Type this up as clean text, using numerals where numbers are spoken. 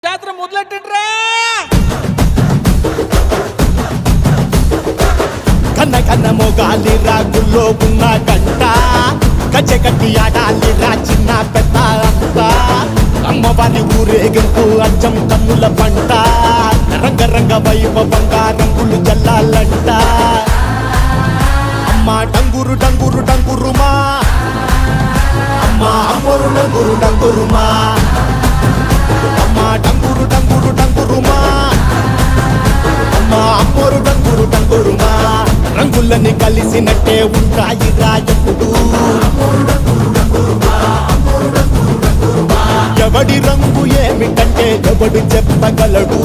జాతర మొదలెట్టండిరా. కన్న కన్న మొగాలి రాగుల్లో ఉన్న గంట గజ్జె కట్టి ఆడాలి రా చిన్న పెద్ద అంతా అమ్మవారి ఊరేగింపు అచ్చం కన్నుల పంట రంగరంగ వైభవంగా రంగులు జల్లాలంట అమ్మ డంగురు డంగురు డంగురుమా అమ్మ అమ్మోరు డంగురు డంగురుమా అమ్మ డంగురు డంగురు డంగురుమా అమ్మ అమ్మోరు డంగురు డంగురుమా రంగులని కలిసినట్టే ఉంటాయి రాయప్పుడు ఎవడి రంగు ఏమిటంటే ఎవడు చెప్పగలడు